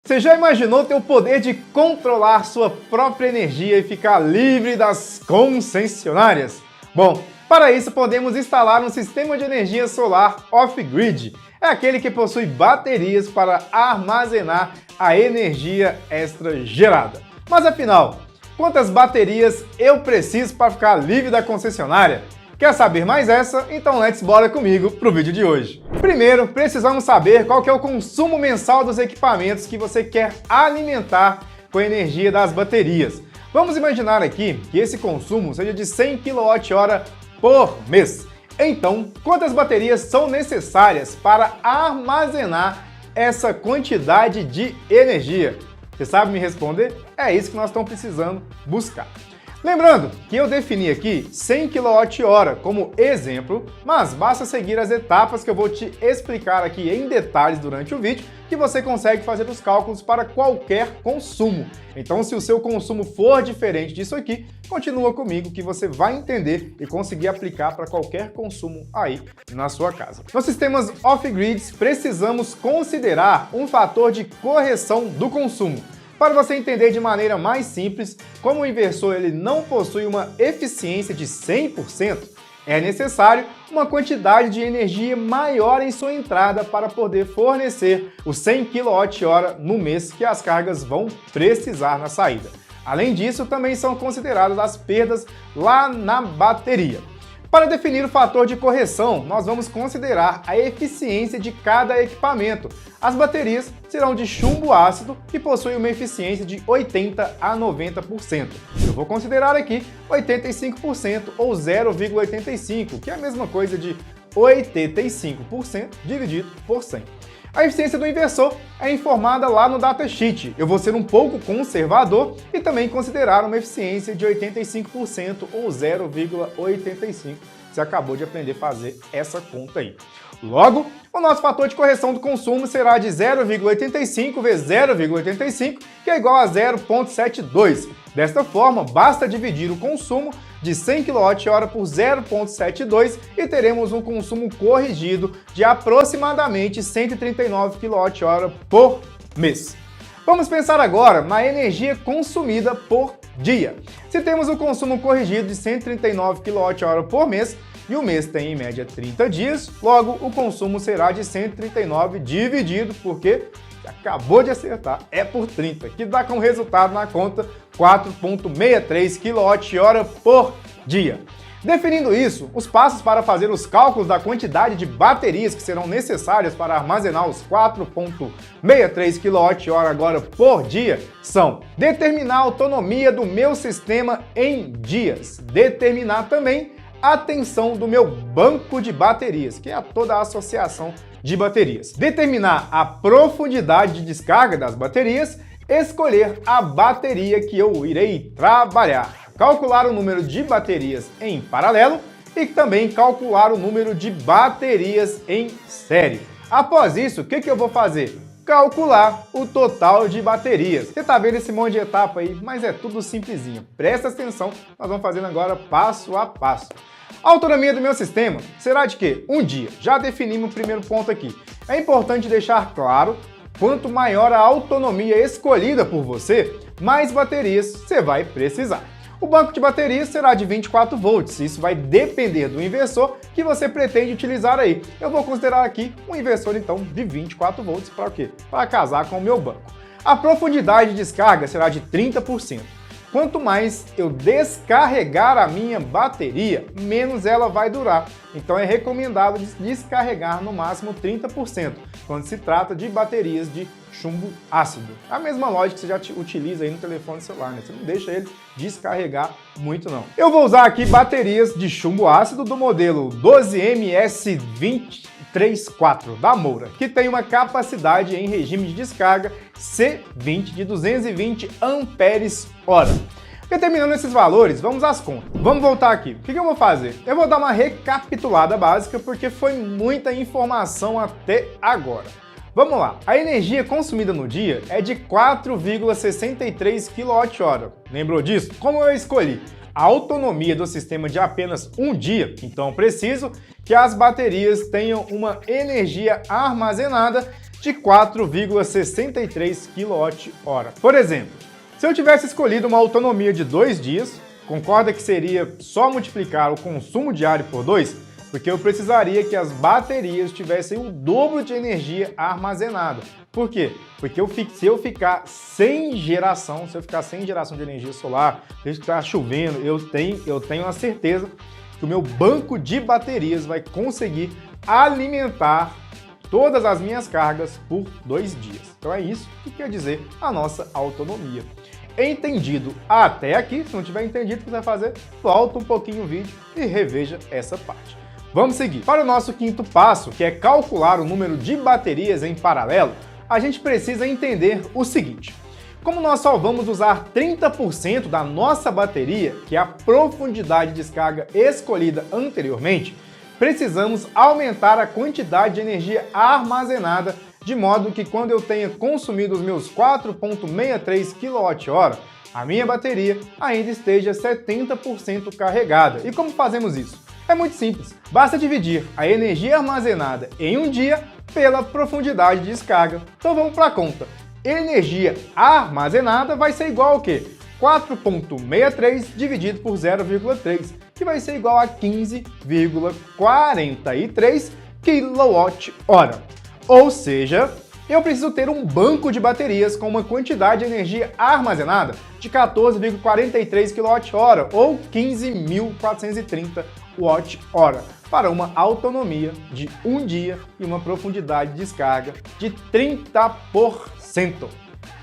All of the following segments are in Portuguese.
Você já imaginou ter o poder de controlar sua própria energia e ficar livre das concessionárias? Bom, para isso podemos instalar um sistema de energia solar off-grid. É aquele que possui baterias para armazenar a energia extra gerada. Mas afinal, quantas baterias eu preciso para ficar livre da concessionária? Quer saber mais essa? Então bora comigo pro vídeo de hoje. Primeiro, precisamos saber qual que é o consumo mensal dos equipamentos que você quer alimentar com a energia das baterias. Vamos imaginar aqui que esse consumo seja de 100 kWh por mês. Então, quantas baterias são necessárias para armazenar essa quantidade de energia? Você sabe me responder? É isso que nós estamos precisando buscar. Lembrando que eu defini aqui 100 kWh como exemplo, mas basta seguir as etapas que eu vou te explicar aqui em detalhes durante o vídeo, que você consegue fazer os cálculos para qualquer consumo. Então, se o seu consumo for diferente disso aqui, continua comigo que você vai entender e conseguir aplicar para qualquer consumo aí na sua casa. Nos sistemas off-grids, precisamos considerar um fator de correção do consumo. Para você entender de maneira mais simples, como o inversor ele não possui uma eficiência de 100%, é necessário uma quantidade de energia maior em sua entrada para poder fornecer os 100 kWh no mês que as cargas vão precisar na saída. Além disso, também são consideradas as perdas lá na bateria. Para definir o fator de correção, nós vamos considerar a eficiência de cada equipamento. As baterias serão de chumbo ácido e possuem uma eficiência de 80% a 90%. Eu vou considerar aqui 85% ou 0,85%, que é a mesma coisa de 85% dividido por 100. A eficiência do inversor é informada lá no datasheet. Eu vou ser um pouco conservador e também considerar uma eficiência de 85% ou 0,85%. Você acabou de aprender a fazer essa conta aí. Logo, o nosso fator de correção do consumo será de 0,85 vezes 0,85, que é igual a 0,72. Desta forma, basta dividir o consumo de 100 kWh por 0,72 e teremos um consumo corrigido de aproximadamente 139 kWh por mês. Vamos pensar agora na energia consumida por dia. Se temos o consumo corrigido de 139 kWh por mês, e o mês tem em média 30 dias, logo o consumo será de 139 dividido, porque acabou de acertar, é por 30, que dá como resultado na conta 4,63 kWh por dia. Definindo isso, os passos para fazer os cálculos da quantidade de baterias que serão necessárias para armazenar os 4,63 kWh agora por dia são: determinar a autonomia do meu sistema em dias, determinar também a tensão do meu banco de baterias, que é toda a associação de baterias, determinar a profundidade de descarga das baterias, escolher a bateria que eu irei trabalhar, calcular o número de baterias em paralelo e também calcular o número de baterias em série. Após isso, o que eu vou fazer? Calcular o total de baterias. Você tá vendo esse monte de etapa aí, mas é tudo simplesinho. Presta atenção, nós vamos fazendo agora passo a passo. A autonomia do meu sistema será de quê? Um dia. Já definimos o primeiro ponto aqui. É importante deixar claro, quanto maior a autonomia escolhida por você, mais baterias você vai precisar. O banco de baterias será de 24 volts, isso vai depender do inversor que você pretende utilizar aí. Eu vou considerar aqui um inversor então de 24 volts para o quê? Para casar com o meu banco. A profundidade de descarga será de 30%. Quanto mais eu descarregar a minha bateria, menos ela vai durar. Então é recomendado descarregar no máximo 30%, quando se trata de baterias de chumbo ácido. A mesma lógica que você já utiliza aí no telefone celular, né? Você não deixa ele descarregar muito não. Eu vou usar aqui baterias de chumbo ácido do modelo 12MS234 da Moura, que tem uma capacidade em regime de descarga C20 de 220 amperes-hora. Determinando esses valores, vamos às contas. Vamos voltar aqui. O que eu vou fazer? Eu vou dar uma recapitulada básica porque foi muita informação até agora. Vamos lá, a energia consumida no dia é de 4,63 kWh. Lembrou disso? Como eu escolhi a autonomia do sistema de apenas um dia, então preciso que as baterias tenham uma energia armazenada de 4,63 kWh. Por exemplo, se eu tivesse escolhido uma autonomia de 2 dias, concorda que seria só multiplicar o consumo diário por 2? Porque eu precisaria que as baterias tivessem o dobro de energia armazenada. Por quê? Porque se eu ficar sem geração de energia solar, se está chovendo, eu tenho a certeza que o meu banco de baterias vai conseguir alimentar todas as minhas cargas por 2 dias. Então é isso que quer dizer a nossa autonomia. Entendido até aqui? Se não tiver entendido o que você vai fazer, volta um pouquinho o vídeo e reveja essa parte. Vamos seguir. Para o nosso quinto passo, que é calcular o número de baterias em paralelo, a gente precisa entender o seguinte. Como nós só vamos usar 30% da nossa bateria, que é a profundidade de descarga escolhida anteriormente, precisamos aumentar a quantidade de energia armazenada, de modo que quando eu tenha consumido os meus 4,63 kWh, a minha bateria ainda esteja 70% carregada. E como fazemos isso? É muito simples, basta dividir a energia armazenada em um dia pela profundidade de descarga. Então vamos para a conta. Energia armazenada vai ser igual ao quê? 4,63 dividido por 0,3, que vai ser igual a 15,43 kWh. Ou seja, eu preciso ter um banco de baterias com uma quantidade de energia armazenada de 14,43 kWh ou 15.430 Wh para uma autonomia de 1 dia e uma profundidade de descarga de 30%.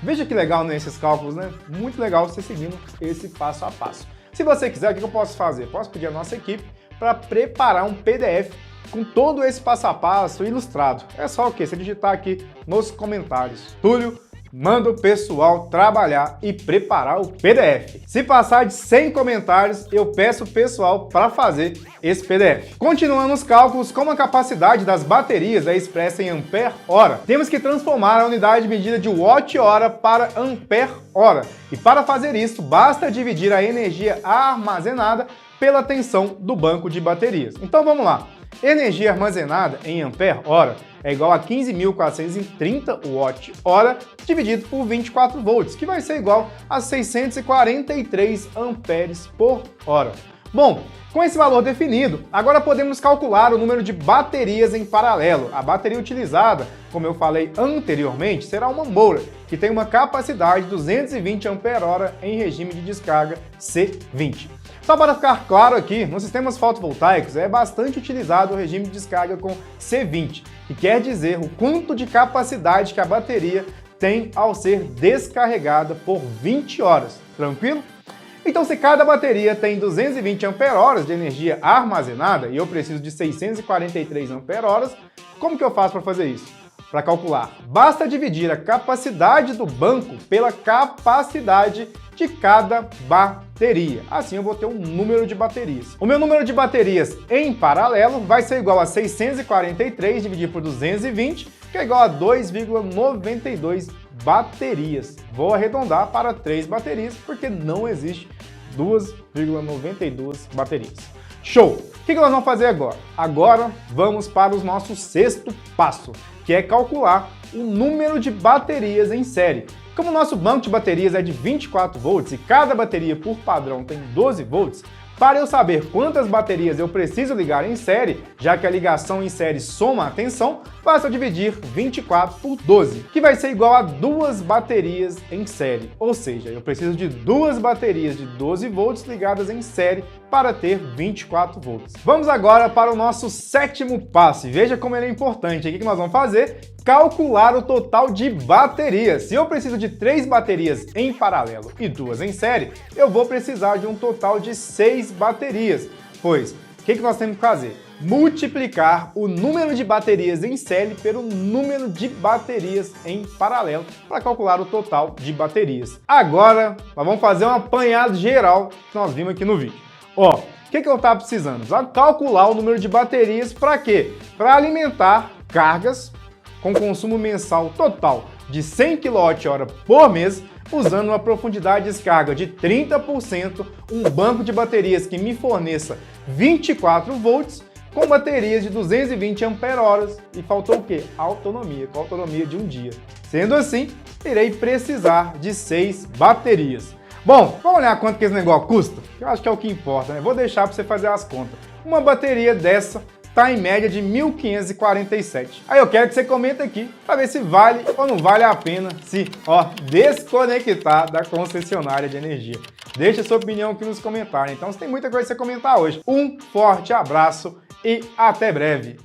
Veja que legal nesses cálculos, né? Muito legal você seguindo esse passo a passo. Se você quiser, o que eu posso fazer? Posso pedir à nossa equipe para preparar um PDF com todo esse passo a passo ilustrado. É só o quê? Você digitar aqui nos comentários. Túlio, manda o pessoal trabalhar e preparar o PDF. Se passar de 100 comentários, eu peço o pessoal para fazer esse PDF. Continuando os cálculos, como a capacidade das baterias é expressa em ampere-hora, temos que transformar a unidade de medida de watt-hora para ampere-hora. E para fazer isso, basta dividir a energia armazenada pela tensão do banco de baterias. Então vamos lá. Energia armazenada em ampere-hora é igual a 15.430 Wh dividido por 24 volts, que vai ser igual a 643 amperes por hora. Bom, com esse valor definido, agora podemos calcular o número de baterias em paralelo. A bateria utilizada, como eu falei anteriormente, será uma Moura, que tem uma capacidade de 220 ampere-hora em regime de descarga C20. Só para ficar claro aqui, nos sistemas fotovoltaicos é bastante utilizado o regime de descarga com C20, que quer dizer o quanto de capacidade que a bateria tem ao ser descarregada por 20 horas. Tranquilo? Então, se cada bateria tem 220 ampere-horas de energia armazenada e eu preciso de 643 ampere-horas, como que eu faço para fazer isso? Para calcular, basta dividir a capacidade do banco pela capacidade de cada bateria. Assim eu vou ter um número de baterias. O meu número de baterias em paralelo vai ser igual a 643 dividido por 220, que é igual a 2,92 baterias. Vou arredondar para 3 baterias, porque não existe 2,92 baterias. Show! O que nós vamos fazer agora? Agora vamos para o nosso sexto passo, que é calcular o número de baterias em série. Como o nosso banco de baterias é de 24 volts e cada bateria por padrão tem 12 volts, para eu saber quantas baterias eu preciso ligar em série, já que a ligação em série soma a tensão, basta dividir 24 por 12, que vai ser igual a 2 baterias em série. Ou seja, eu preciso de 2 baterias de 12 volts ligadas em série para ter 24 volts. Vamos agora para o nosso sétimo passo e veja como ele é importante. O que nós vamos fazer? Calcular o total de baterias. Se eu preciso de 3 baterias em paralelo e 2 em série, eu vou precisar de um total de 6 baterias. Pois, o que nós temos que fazer? Multiplicar o número de baterias em série pelo número de baterias em paralelo para calcular o total de baterias. Agora, nós vamos fazer um apanhado geral que nós vimos aqui no vídeo. Ó, o que eu estava precisando? Calcular o número de baterias para quê? Para alimentar cargas com consumo mensal total de 100 kWh por mês, usando uma profundidade de descarga de 30%, um banco de baterias que me forneça 24 volts, com baterias de 220 Ah e faltou o quê? Autonomia, com autonomia de um dia. Sendo assim, irei precisar de 6 baterias. Bom, vamos olhar quanto que esse negócio custa? Eu acho que é o que importa, né? Vou deixar para você fazer as contas. Uma bateria dessa está em média de 1.547. Aí eu quero que você comente aqui para ver se vale ou não vale a pena se desconectar da concessionária de energia. Deixa sua opinião aqui nos comentários. Então, se tem muita coisa para você comentar hoje. Um forte abraço e até breve!